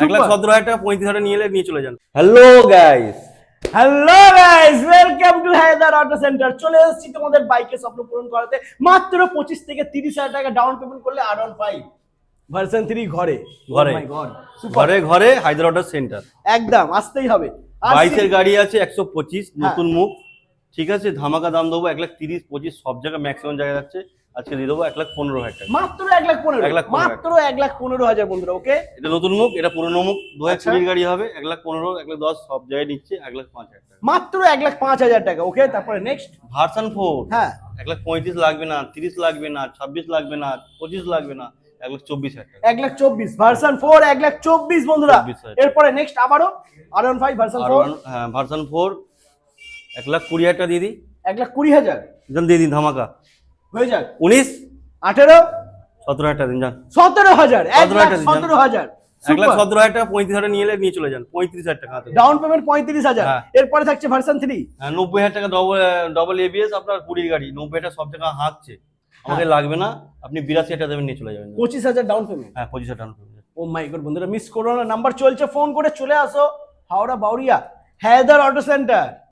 1,17,000 টাকা 35,000 নিয়ে এলে নিয়ে চলে যান। Hello guys, welcome to Haidar auto centre. চলে এসেছি তোমাদের বাইকের স্বপ্ন পূরণ করাতে। মাত্র 25 থেকে 30,000 টাকা ডাউন পেমেন্ট করলে R15 ভার্সন 3 ঘরে ঘরে Oh my God, super। ঘরে ঘরে হায়দ্রা অটো সেন্টার। একদম আসতেই হবে। 22 গাড়ি আছে 125 হ্যাঁ। নতুন মুখ, ঠিক আছে। ধামাকা দাম দেবো 1,30,000 25 সব জায়গায় ম্যাক্সিমাম জায়গায় যাচ্ছে। আজকে দিয়ে দেবো 1,15,000 টাকা। মাত্র 1,15,000 1,15,000 মাত্র 1,15,000 বন্ধুরা। ওকে, এটা নতুন মুখ, এটা পুরনো মুখ। আচ্ছা। 2020 গাড়ি হবে। 1,15,000 1,10,000 সব জায়গায় নিচ্ছে 1,05,000 টাকা। মাত্র 1,05,000 টাকা। ওকে, তারপরে নেক্সট। ভার্সন 4 হ্যাঁ, 1,35,000 লাগবে না, 30 লাগবে না, 26 লাগবে না, 25 লাগবে না, 1,24,000 টাকা। 1,24,000 ভার্সন 4 1,24,000 বন্ধুরা। 24,000 এরপরে নেক্সট আবারও R15 ভার্সন 4 হ্যাঁ, ভার্সন 4 1,20,000 টাকা দিয়ে দিই। 1,20,000 যান দিয়ে দিন ধামাকা। হয়ে যাক। 19 18 17,000 টাকা দিন যান। 17,000 17,000 17,000 1,17,000 টাকা 35,000 নিয়ে এলে নিয়ে চলে যান। 35,000 টাকা হাতে। Down payment 35,000। হ্যাঁ। এরপরে থাকছে ভার্সন 3 হ্যাঁ, 90,000 টাকা ডবল এবিএস আপনার 20 গাড়ি। 90,000 টাকা সব জায়গা হাঁকছে, আমাদের লাগবে না। আপনি 82,000 টাকা দেবেন নিয়ে চলে যাবেন। 25,000 ডাউন পেমেন্ট। হ্যাঁ, 25,000 টাকা দেবেন। ও মাই গড বন্ধুরা, মিস করো না। নাম্বার চলছে, ফোন করে চলে আসো হাওড়া বাউরিয়া হায়দার অটো সেন্টার।